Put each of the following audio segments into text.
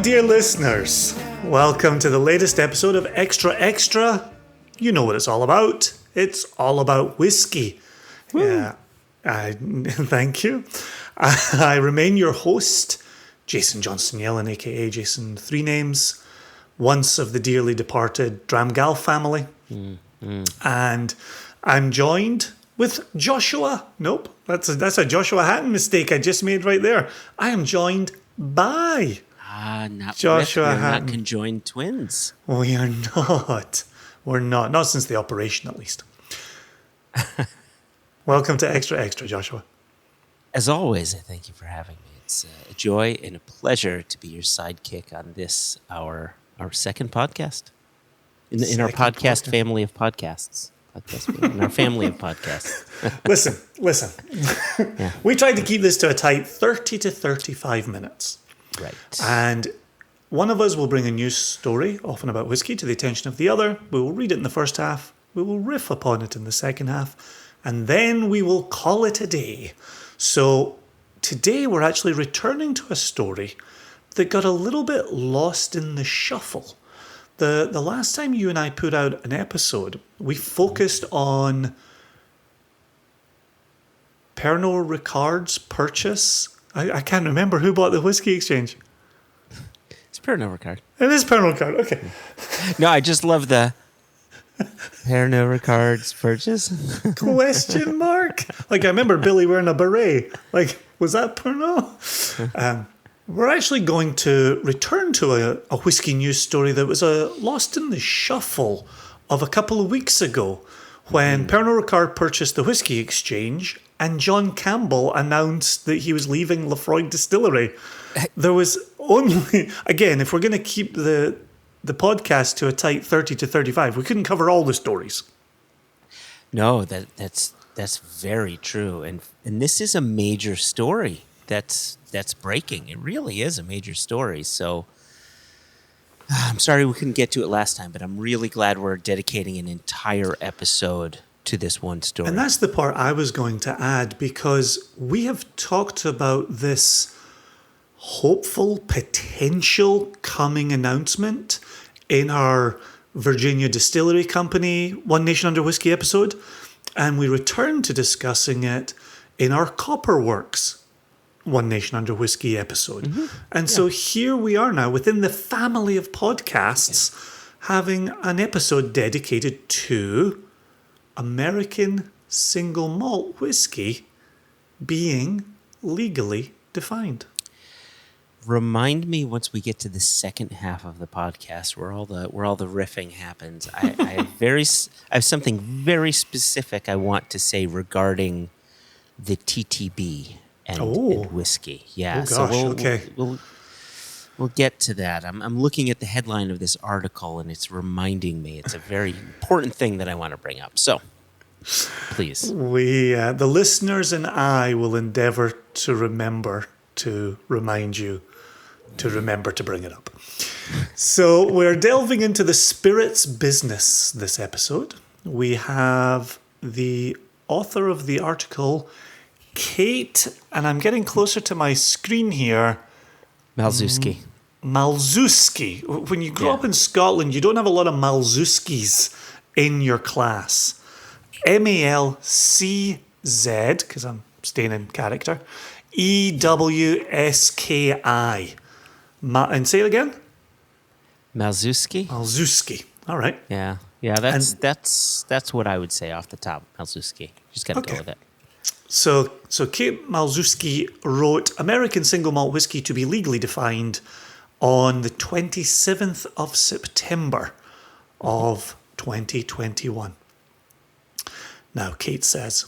dear listeners. Welcome to the latest episode of Extra Extra. You know what it's all about. It's all about whiskey. Yeah, thank you. I remain your host, Jason Johnson Yellen, aka Jason Three Names, once of the dearly departed Dramgal family. And I'm joined with Joshua. Nope, that's a Joshua Hatton mistake I just made right there. I am joined by not Joshua with, we're Hatton. not conjoined twins. We are not. We're not. Not since the operation, at least. Welcome to Extra Extra, Joshua. As always, I thank you for having me. It's a joy and a pleasure to be your sidekick on this, our second podcast. In our podcast family of podcasts. In our family of podcasts. Listen. Yeah. We tried to keep this to a tight 30 to 35 minutes. Right. And one of us will bring a news story, often about whiskey, to the attention of the other. We will read it in the first half. We will riff upon it in the second half. And then we will call it a day. So today we're actually returning to a story that got a little bit lost in the shuffle. The last time you and I put out an episode, we focused on Pernod Ricard's purchase. I can't remember who bought the Whiskey Exchange. It's Pernod Ricard. It is Pernod Ricard, okay. No, I just love the Pernod Ricard's purchase. Question mark? Like, I remember Billy wearing a beret. Like, was that Pernod? We're actually going to return to a whiskey news story that was lost in the shuffle of a couple of weeks ago when Pernod Ricard purchased the Whiskey Exchange and John Campbell announced that he was leaving Lafroig Distillery. There was only, again, if we're going to keep the podcast to a tight 30 to 35, we couldn't cover all the stories. No, that's very true. And this is a major story that's breaking. It really is a major story. So I'm sorry we couldn't get to it last time, but I'm really glad we're dedicating an entire episode to this one story. And that's the part I was going to add, because we have talked about this hopeful, potential coming announcement in our Virginia Distillery Company One Nation Under Whiskey episode, and we returned to discussing it in our Copperworks One Nation Under Whiskey episode. And so here we are now within the family of podcasts having an episode dedicated to American single malt whiskey being legally defined. Remind me once we get to the second half of the podcast where all the riffing happens. I have something very specific I want to say regarding the TTB and whiskey. Yeah. Oh gosh, okay. We'll get to that. I'm looking at the headline of this article and it's reminding me. It's a very important thing that I want to bring up. So, please. The listeners and I will endeavor to remember to remind you to remember to bring it up. So we're delving into the spirits business this episode. We have the author of the article, Kate, and I'm getting closer to my screen here. Malczewski. Malczewski. When you grow up in Scotland, you don't have a lot of Malczewskis in your class. Malcz, because I'm staying in character, Ewski. And say it again? Malczewski. Malczewski. All right. Yeah. That's what I would say off the top. Malczewski. Just got to go with it. So Kate Malczewski wrote American Single Malt Whiskey to be legally defined on the 27th of September of 2021. Now, Kate says,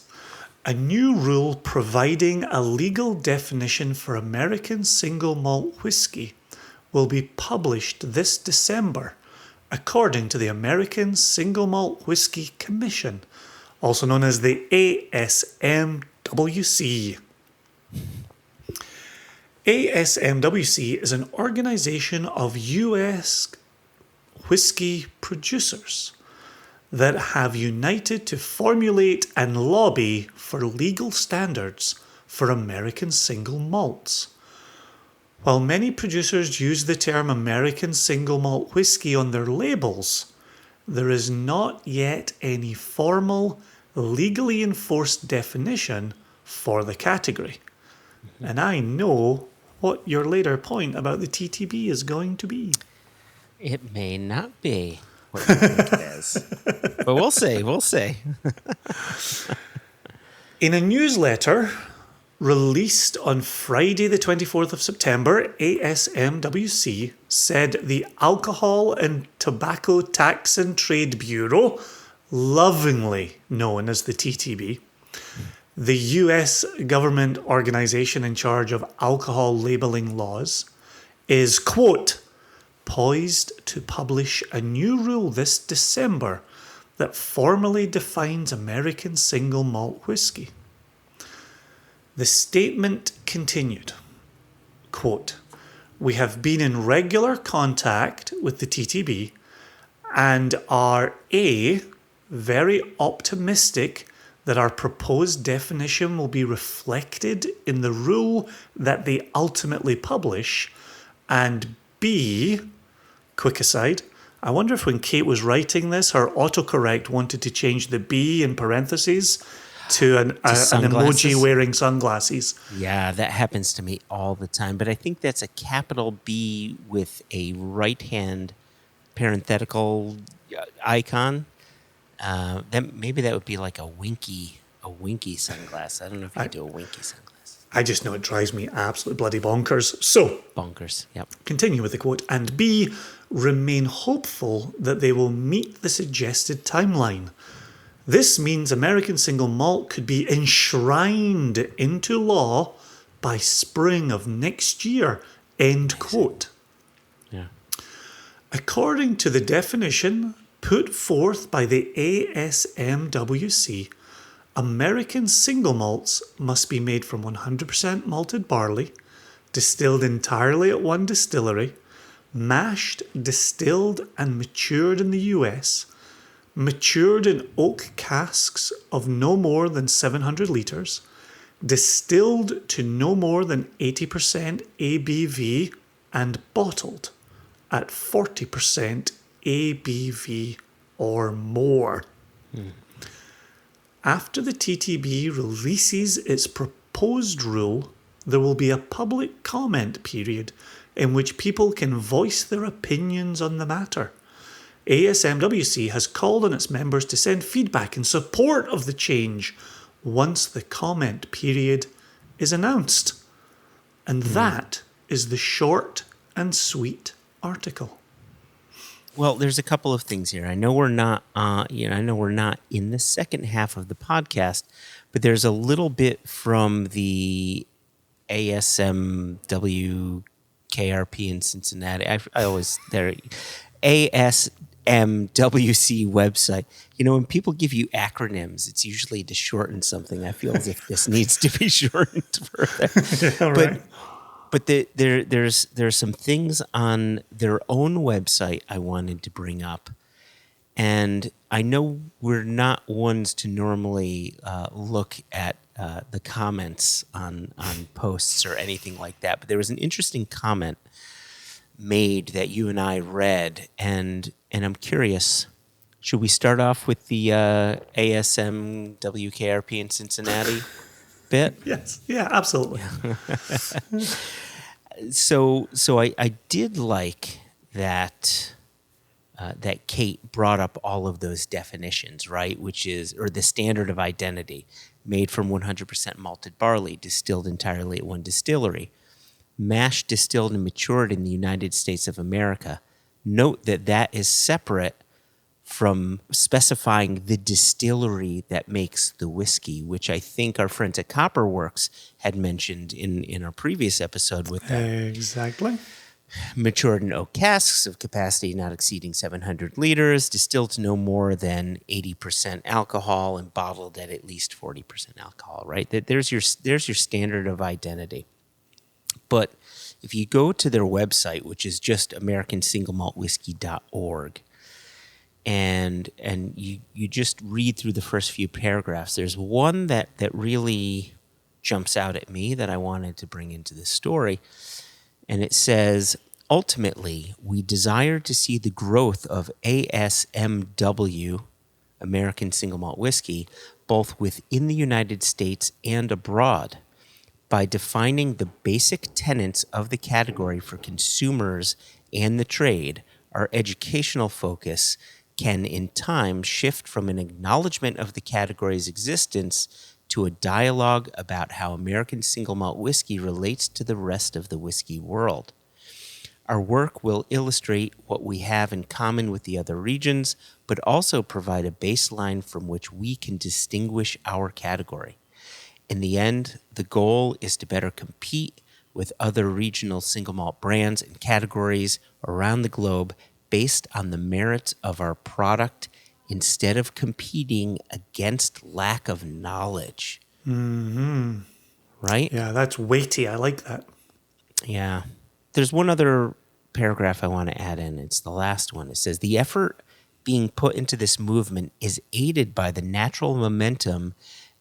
a new rule providing a legal definition for American single malt whiskey will be published this December, according to the American Single Malt Whiskey Commission, also known as the ASMWC. ASMWC is an organization of U.S. whiskey producers that have united to formulate and lobby for legal standards for American single malts. While many producers use the term American single malt whiskey on their labels, there is not yet any formal, legally enforced definition for the category. And I know what your later point about the TTB is going to be. It may not be what you think it is. But we'll see. We'll see. In a newsletter released on Friday, the 24th of September, ASMWC said the Alcohol and Tobacco Tax and Trade Bureau, lovingly known as the TTB, the US government organization in charge of alcohol labeling laws, is, quote, poised to publish a new rule this December that formally defines American single malt whiskey. The statement continued, quote, we have been in regular contact with the TTB and are very optimistic that our proposed definition will be reflected in the rule that they ultimately publish, and B, quick aside, I wonder if when Kate was writing this, her autocorrect wanted to change the B in parentheses to an emoji wearing sunglasses. Yeah, that happens to me all the time. But I think that's a capital B with a right-hand parenthetical icon. Maybe that would be like a winky sunglass. I don't know if you do a winky sunglass. I just know it drives me absolutely bloody bonkers. So, bonkers, yep. Continue with the quote. And B, remain hopeful that they will meet the suggested timeline. This means American single malt could be enshrined into law by spring of next year. End quote. Yeah. According to the definition put forth by the ASMWC, American single malts must be made from 100% malted barley, distilled entirely at one distillery, mashed, distilled and matured in the US, matured in oak casks of no more than 700 litres, distilled to no more than 80% ABV, and bottled at 40% ABV or more. After the TTB releases its proposed rule, there will be a public comment period in which people can voice their opinions on the matter. ASMWC has called on its members to send feedback in support of the change once the comment period is announced. And that is the short and sweet article. Well, there's a couple of things here. I know we're not, in the second half of the podcast, but there's a little bit from the ASMWKRP in Cincinnati. I always there, ASMWC website. You know, when people give you acronyms, it's usually to shorten something. I feel as if this needs to be shortened further. Yeah, right. But there's some things on their own website I wanted to bring up. And I know we're not ones to normally look at the comments on posts or anything like that. But there was an interesting comment made that you and I read. And I'm curious, should we start off with the ASMWKRP in Cincinnati bit? Yes. Yeah, absolutely. So I did like that that Kate brought up all of those definitions, right? Which is, or the standard of identity, made from 100% malted barley, distilled entirely at one distillery, mashed, distilled, and matured in the United States of America. Note that is separate from specifying the distillery that makes the whiskey, which I think our friends at Copperworks had mentioned in our previous episode with that. Exactly. Matured in oak casks of capacity not exceeding 700 liters, distilled to no more than 80% alcohol, and bottled at least 40% alcohol, right? There's your standard of identity. But if you go to their website, which is just americansinglemaltwhiskey.org, and you just read through the first few paragraphs, there's one that really jumps out at me that I wanted to bring into this story. And it says, ultimately, we desire to see the growth of ASMW, American Single Malt Whiskey, both within the United States and abroad. By defining the basic tenets of the category for consumers and the trade, our educational focus can in time shift from an acknowledgement of the category's existence to a dialogue about how American single malt whiskey relates to the rest of the whiskey world. Our work will illustrate what we have in common with the other regions, but also provide a baseline from which we can distinguish our category. In the end, the goal is to better compete with other regional single malt brands and categories around the globe based on the merits of our product instead of competing against lack of knowledge. Mm-hmm. Right? Yeah, that's weighty. I like that. Yeah. There's one other paragraph I want to add in. It's the last one. It says, the effort being put into this movement is aided by the natural momentum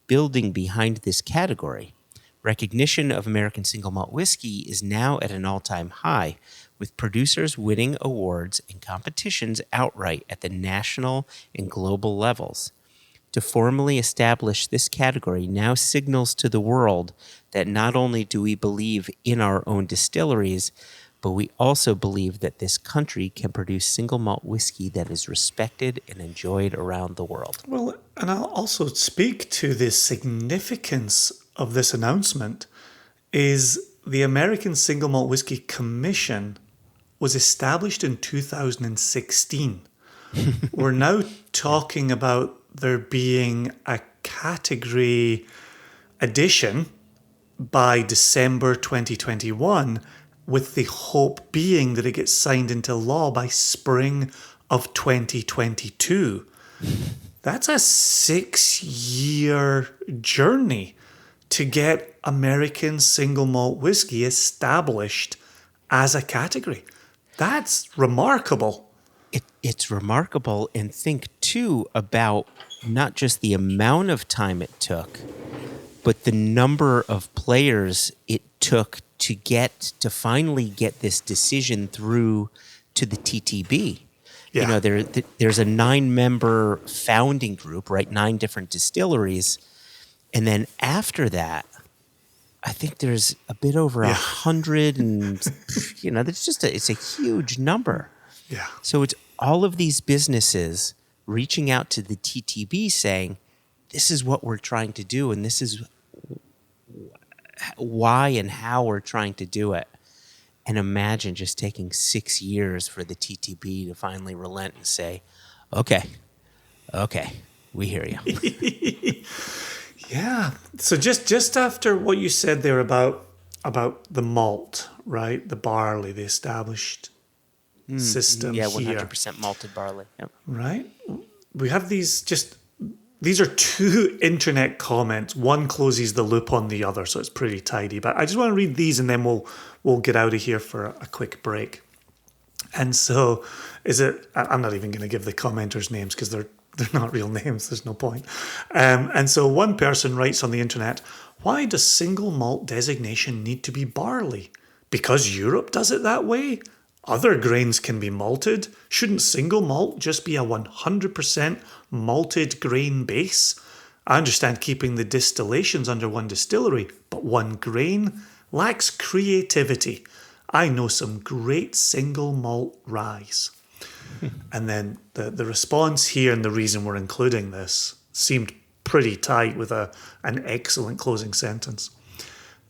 building behind this category. Recognition of American single malt whiskey is now at an all-time high, with producers winning awards and competitions outright at the national and global levels. To formally establish this category now signals to the world that not only do we believe in our own distilleries, but we also believe that this country can produce single malt whiskey that is respected and enjoyed around the world. Well, and I'll also speak to the significance of this announcement is the American Single Malt Whiskey Commission was established in 2016. We're now talking about there being a category addition by December 2021, with the hope being that it gets signed into law by spring of 2022. That's a 6-year journey to get American single malt whiskey established as a category. That's remarkable. It's remarkable, and think too about not just the amount of time it took, but the number of players it took to finally get this decision through to the TTB. Yeah. You know, there's a 9-member founding group, right? 9 different distilleries, and then after that, I think there's a bit over 100, and you know, it's a huge number. Yeah. So it's all of these businesses reaching out to the TTB saying, this is what we're trying to do, and this is why and how we're trying to do it. And imagine just taking 6 years for the TTB to finally relent and say, okay, we hear you. Yeah. So just after what you said there about the malt, right? The barley, the established system Yeah, here. 100% malted barley. Yep. Right? We have these are 2 internet comments. One closes the loop on the other, so it's pretty tidy. But I just want to read these and then we'll get out of here for a quick break. And so I'm not even going to give the commenters names because they're not real names. There's no point. And so one person writes on the internet, why does single malt designation need to be barley? Because Europe does it that way? Other grains can be malted. Shouldn't single malt just be a 100% malted grain base? I understand keeping the distillations under one distillery, but one grain lacks creativity. I know some great single malt ryes. And then the response here and the reason we're including this seemed pretty tight with an excellent closing sentence.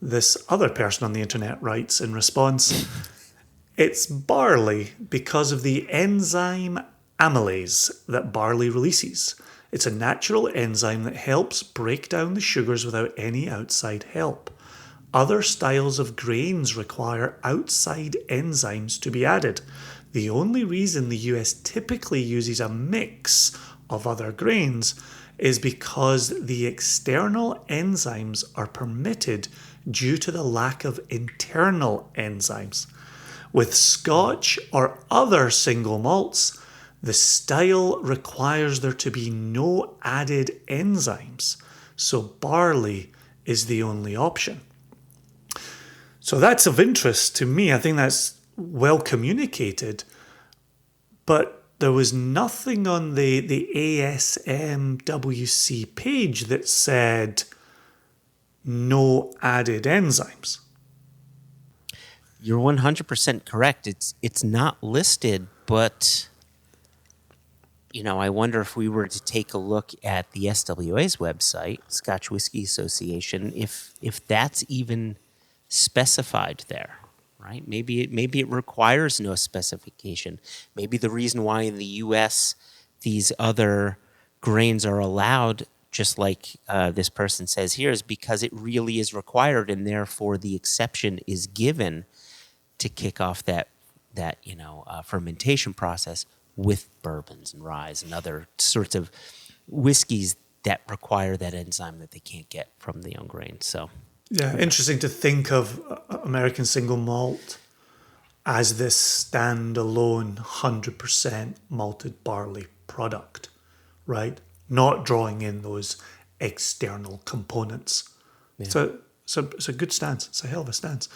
This other person on the internet writes in response, it's barley because of the enzyme amylase that barley releases. It's a natural enzyme that helps break down the sugars without any outside help. Other styles of grains require outside enzymes to be added. The only reason the US typically uses a mix of other grains is because the external enzymes are permitted due to the lack of internal enzymes. With Scotch or other single malts, the style requires there to be no added enzymes, so barley is the only option. So that's of interest to me. I think that's well communicated. But there was nothing on the ASMWC page that said no added enzymes. You're 100% correct. It's not listed, but I wonder if we were to take a look at the SWA's website, Scotch Whisky Association, if that's even specified there, right? Maybe it requires no specification. Maybe the reason why in the U.S. these other grains are allowed, just like this person says here, is because it really is required, and therefore the exception is given to kick off that fermentation process with bourbons and ryes and other sorts of whiskeys that require that enzyme that they can't get from the young grain. So, yeah, interesting to think of American single malt as this standalone 100% malted barley product, right? Not drawing in those external components. Yeah. So it's a good stance. It's a hell of a stance.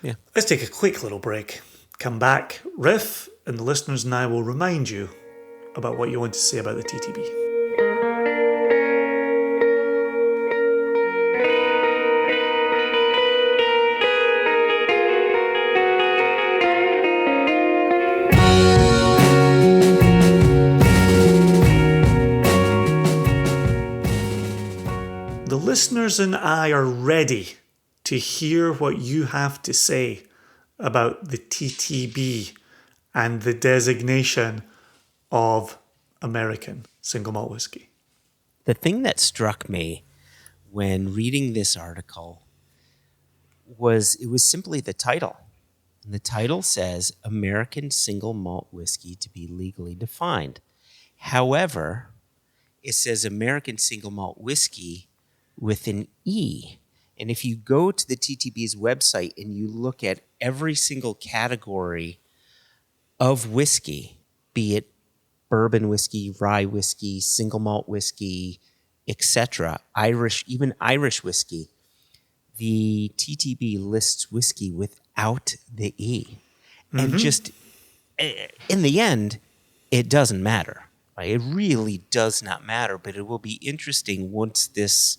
Yeah. Let's take a quick little break. Come back, riff, and the listeners and I will remind you about what you want to say about the TTB. The listeners and I are ready to hear what you have to say about the TTB and the designation of American single malt whiskey. The thing that struck me when reading this article was simply the title. And the title says American single malt whiskey to be legally defined. However, it says American single malt whiskey with an E. And if you go to the TTB's website and you look at every single category of whiskey, be it bourbon whiskey, rye whiskey, single malt whiskey, etc., even Irish whiskey, the TTB lists whiskey without the E. Mm-hmm. And just in the end, it doesn't matter. Right? It really does not matter, but it will be interesting once these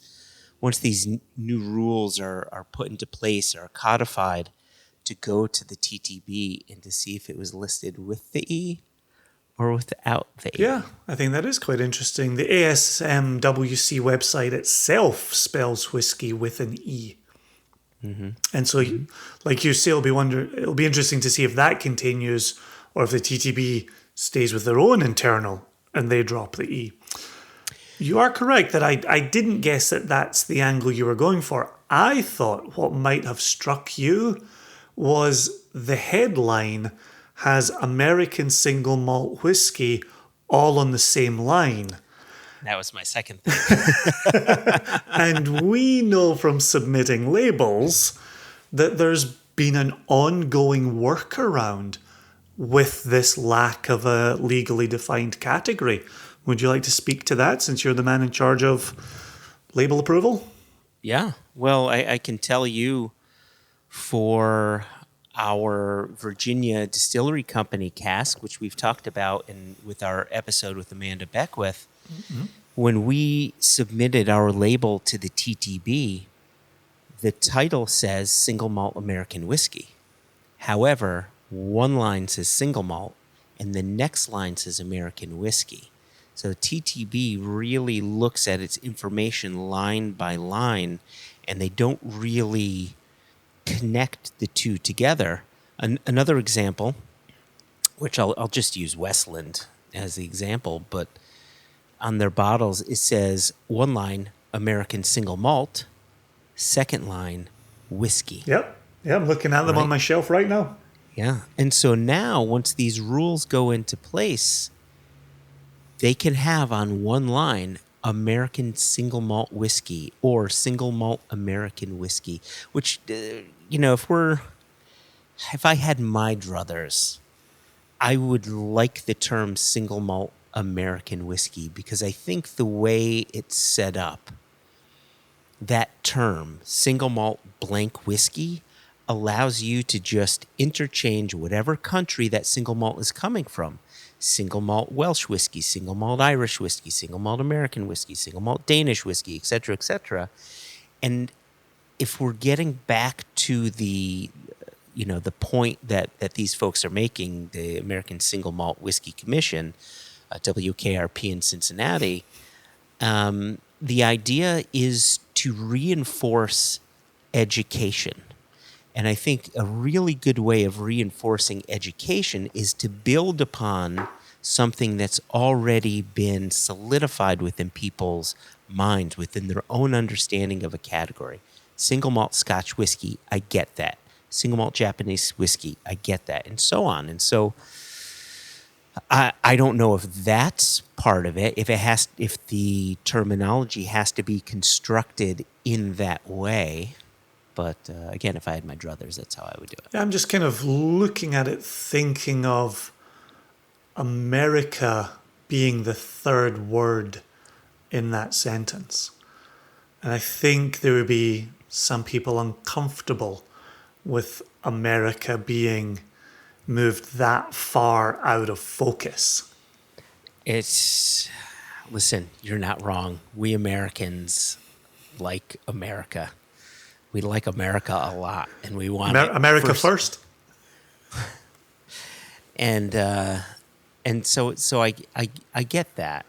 new rules are put into place, are codified, to go to the TTB and to see if it was listed with the E or without the E. Yeah, I think that is quite interesting. The ASMWC website itself spells whiskey with an E. Mm-hmm. And so, like you say, it'll be interesting to see if that continues or if the TTB stays with their own internal and they drop the E. You are correct that I didn't guess that that's the angle you were going for. I thought what might have struck you was the headline has American single malt whiskey all on the same line. That was my second thing. And we know from submitting labels that there's been an ongoing workaround with this lack of a legally defined category. Would you like to speak to that since you're the man in charge of label approval? Yeah. Well, I can tell you for our Virginia distillery company, Cask, which we've talked about with our episode with Amanda Beckwith, mm-hmm. When we submitted our label to the TTB, the title says Single Malt American Whiskey. However, one line says single malt and the next line says American Whiskey. So TTB really looks at its information line by line, and they don't really connect the two together. Another example, which I'll just use Westland as the example, but on their bottles it says one line American single malt, second line whiskey. Yep. Yeah, I'm looking at them on my shelf right now. Yeah. And so now once these rules go into place, they can have on one line American single malt whiskey or single malt American whiskey, which, if I had my druthers, I would like the term single malt American whiskey because I think the way it's set up, that term, single malt blank whiskey, allows you to just interchange whatever country that single malt is coming from. Single malt Welsh whiskey, single malt Irish whiskey, single malt American whiskey, single malt Danish whiskey, et cetera, et cetera. And if we're getting back to the point that these folks are making, the American Single Malt Whiskey Commission, WKRP in Cincinnati, the idea is to reinforce education. And I think a really good way of reinforcing education is to build upon something that's already been solidified within people's minds, within their own understanding of a category. Single malt Scotch whiskey, I get that. Single malt Japanese whiskey, I get that, and so on. And so I don't know if that's part of it, if the terminology has to be constructed in that way. But again, if I had my druthers, that's how I would do it. Yeah, I'm just kind of looking at it, thinking of America being the third word in that sentence. And I think there would be some people uncomfortable with America being moved that far out of focus. Listen, you're not wrong. We Americans like America. We like America a lot, and we want America first. And so I get that.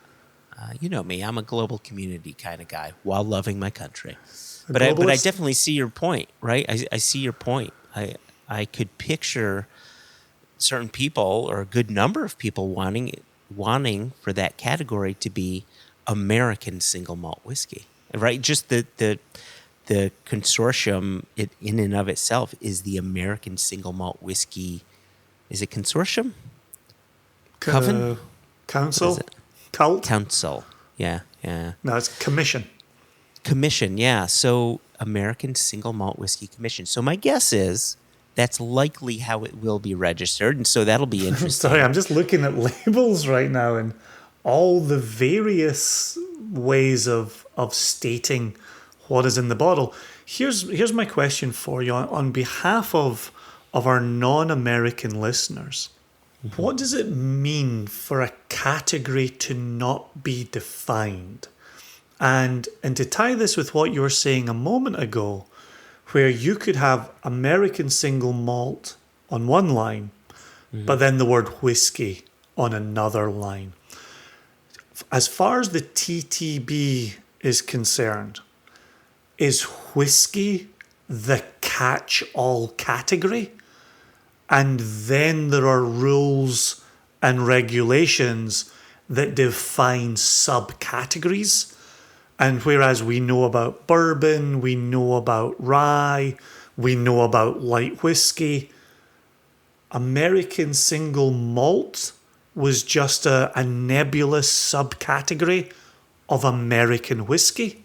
You know me, I'm a global community kind of guy while loving my country. But I definitely see your point, right? I see your point. I could picture certain people, or a good number of people, wanting for that category to be American single malt whiskey, right? Just the consortium in and of itself is the American Single Malt Whiskey. Is it consortium? Coven? Council? Cult? Council. Yeah. No, it's commission. Commission, yeah. So American Single Malt Whiskey Commission. So my guess is that's likely how it will be registered, and so that'll be interesting. Sorry, I'm just looking at labels right now and all the various ways of stating what is in the bottle. Here's my question for you on behalf of our non-American listeners. Mm-hmm. What does it mean for a category to not be defined? And to tie this with what you were saying a moment ago, where you could have American single malt on one line, mm-hmm. but then the word whiskey on another line. As far as the TTB is concerned, is whiskey the catch-all category? And then there are rules and regulations that define subcategories. And whereas we know about bourbon, we know about rye, we know about light whiskey, American single malt was just a nebulous subcategory of American whiskey.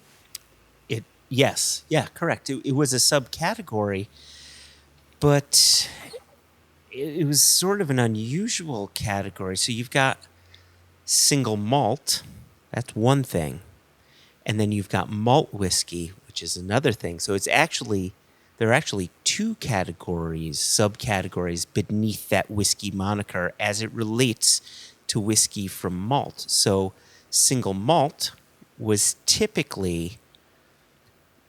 Yes, yeah, correct. It was a subcategory, but it was sort of an unusual category. So you've got single malt, that's one thing. And then you've got malt whiskey, which is another thing. So there are actually two categories, subcategories beneath that whiskey moniker as it relates to whiskey from malt. So single malt was typically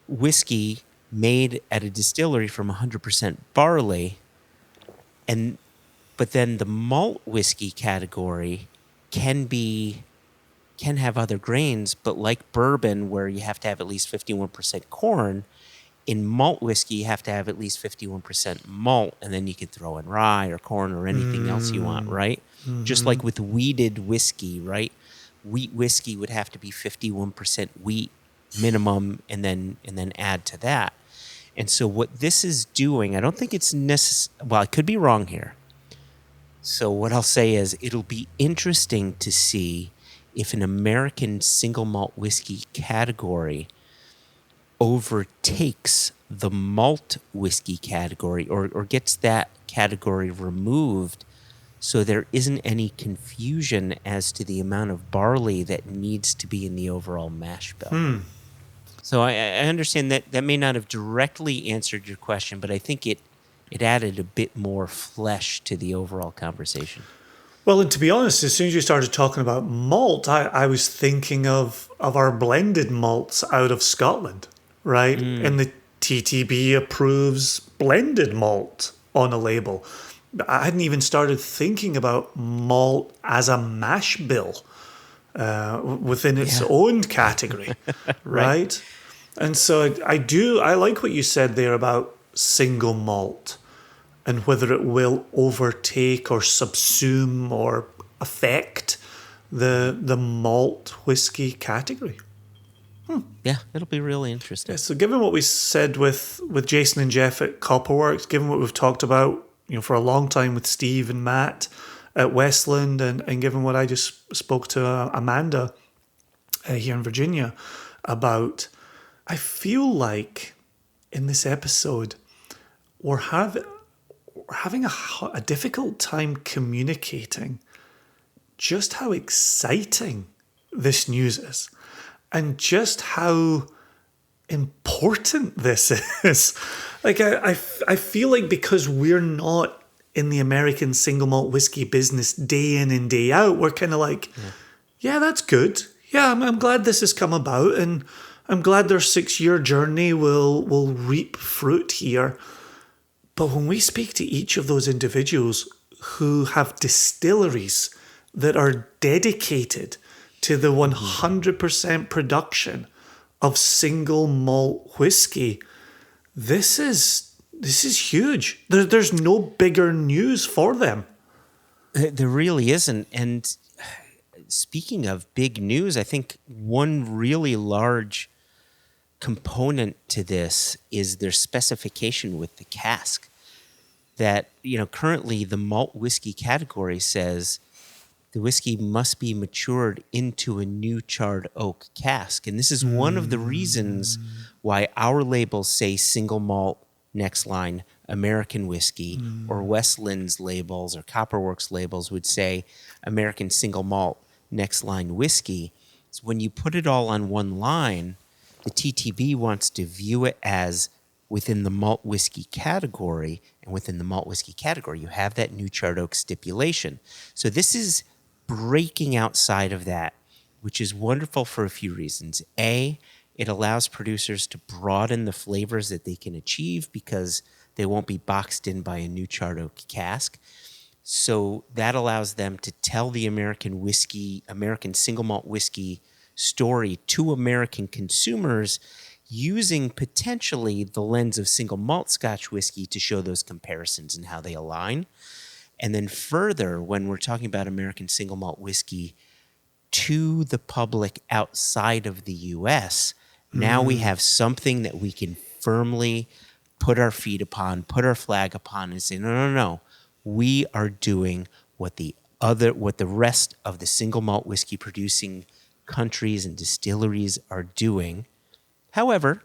whiskey made at a distillery from 100% barley, but then the malt whiskey category can have other grains, but like bourbon, where you have to have at least 51% corn, in malt whiskey you have to have at least 51% malt, and then you can throw in rye or corn or anything else you want, right? Mm-hmm. Just like with wheated whiskey, right? Wheat whiskey would have to be 51% wheat minimum, and then add to that. And so what this is doing, I don't think it's necessary. Well, I could be wrong here. So what I'll say is it'll be interesting to see if an American single malt whiskey category overtakes the malt whiskey category, or gets that category removed, so there isn't any confusion as to the amount of barley that needs to be in the overall mash bill. So I understand that may not have directly answered your question, but I think It added a bit more flesh to the overall conversation. Well, and to be honest, as soon as you started talking about malt, I was thinking of our blended malts out of Scotland, right? And the TTB approves blended malt on a label. I hadn't even started thinking about malt as a mash bill within its own category, right? And so I like what you said there about single malt and whether it will overtake or subsume or affect the malt whiskey category. Yeah, it'll be really interesting. Yeah, so given what we said with Jason and Jeff at Copperworks, given what we've talked about, for a long time with Steve and Matt at Westland, and given what I just spoke to Amanda here in Virginia about, I feel like in this episode we're having a difficult time communicating just how exciting this news is and just how important this is. Like, I feel like because we're not in the American single malt whiskey business day in and day out, we're kind of like, yeah, that's good. Yeah, I'm glad this has come about, and I'm glad their 6-year journey will reap fruit here. But when we speak to each of those individuals who have distilleries that are dedicated to the 100% production of single malt whiskey, this is huge. There's no bigger news for them. There really isn't. And speaking of big news, I think one really large component to this is their specification with the cask. That, currently the malt whiskey category says the whiskey must be matured into a new charred oak cask. And this is one of the reasons why our labels say single malt next line American whiskey, or Westland's labels or Copperworks labels would say American single malt next line whiskey. So when you put it all on one line, the TTB wants to view it as within the malt whiskey category, and within the malt whiskey category, you have that new charred oak stipulation. So this is breaking outside of that, which is wonderful for a few reasons. A, it allows producers to broaden the flavors that they can achieve because they won't be boxed in by a new charred oak cask. So that allows them to tell the American single malt whiskey story to American consumers using potentially the lens of single malt Scotch whiskey to show those comparisons and how they align. And then further, when we're talking about American single malt whiskey to the public outside of the U.S., now we have something that we can firmly put our feet upon, put our flag upon, and say, no. We are doing what the rest of the single malt whiskey producing countries and distilleries are doing. However,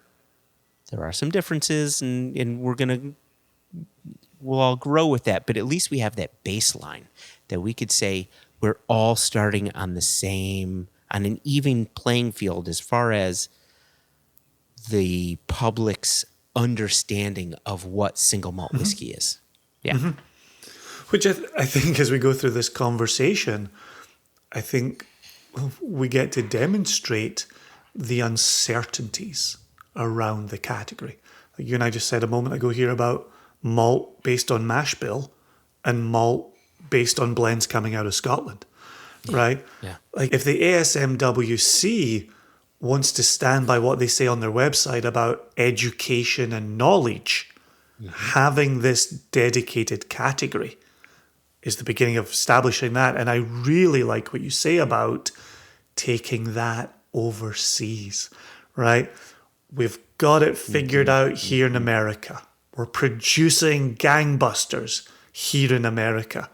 there are some differences, and we'll all grow with that. But at least we have that baseline that we could say we're all starting on an even playing field as far as the public's understanding of what single malt whiskey is. Yeah. Mm-hmm. Which I think as we go through this conversation, I think we get to demonstrate the uncertainties around the category. Like you and I just said a moment ago here about malt based on mash bill and malt based on blends coming out of Scotland, right? Yeah. Like if the ASMWC wants to stand by what they say on their website about education and knowledge, having this dedicated category is the beginning of establishing that. And I really like what you say about taking that overseas, right? We've got it figured out here in America. We're producing gangbusters here in America.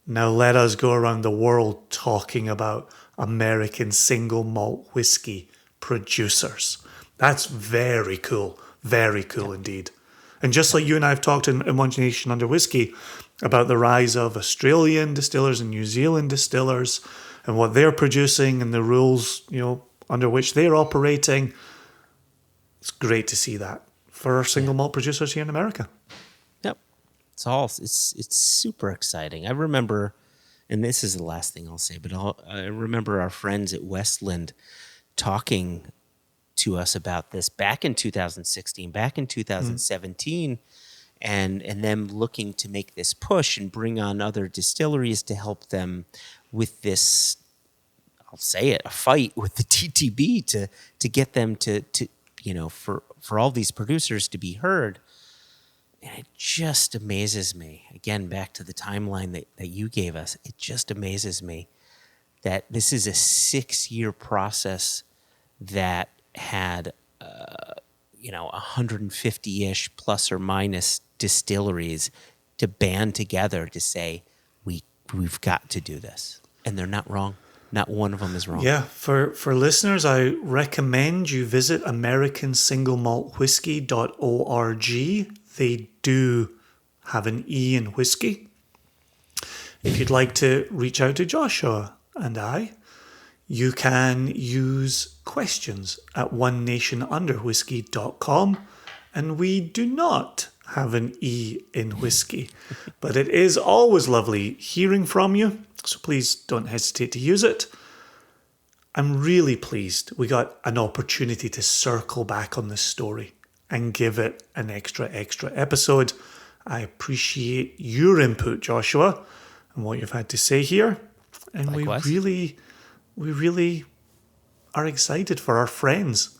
Now let us go around the world talking about American single malt whiskey producers. That's very cool indeed. And just like you and I have talked in One Nation Under Whiskey about the rise of Australian distillers and New Zealand distillers and what they're producing and the rules, under which they're operating. It's great to see that for our single malt producers here in America. Yep. It's super exciting. I remember, and this is the last thing I'll say, but I remember our friends at Westland talking to us about this back in 2016, back in 2017, and them looking to make this push and bring on other distilleries to help them with this, I'll say it, a fight with the TTB to get them to for all these producers to be heard. And it just amazes me, again, back to the timeline that you gave us, it just amazes me that this is a 6-year process that had 150-ish plus or minus distilleries to band together to say we've got to do this, and they're not wrong. Not one of them is wrong. Yeah, for listeners, I recommend you visit AmericanSingleMaltWhiskey.org. They do have an E in whiskey. If you'd like to reach out to Joshua and I, you can use questions at onenationunderwhiskey.com, and we do not have an E in whiskey. But it is always lovely hearing from you, so please don't hesitate to use it. I'm really pleased we got an opportunity to circle back on this story and give it an extra episode. I appreciate your input, Joshua, and what you've had to say here. And Likewise. we really are excited for our friends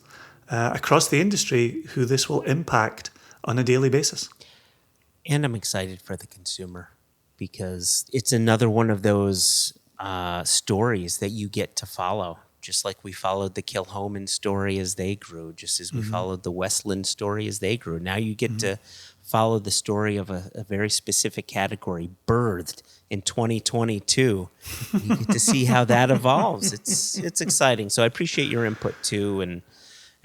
across the industry who this will impact on a daily basis. And I'm excited for the consumer because it's another one of those stories that you get to follow, just like we followed the Kilhoman story as they grew, just as we followed the Westland story as they grew. Now you get to follow the story of a very specific category birthed in 2022. You get to see how that evolves. It's exciting. So I appreciate your input too, and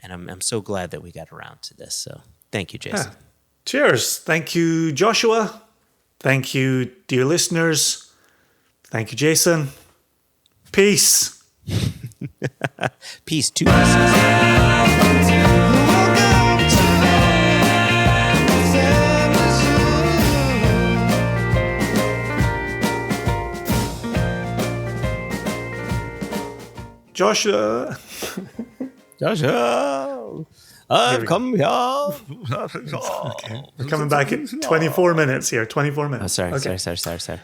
I'm so glad that we got around to this. So thank you, Jason. Yeah. Cheers. Thank you, Joshua. Thank you, dear listeners. Thank you, Jason. Peace. Peace, 2 pieces. Joshua. I've come here. Okay. We're coming back at 24 minutes here. 24 minutes. Oh, sorry, Okay. sorry.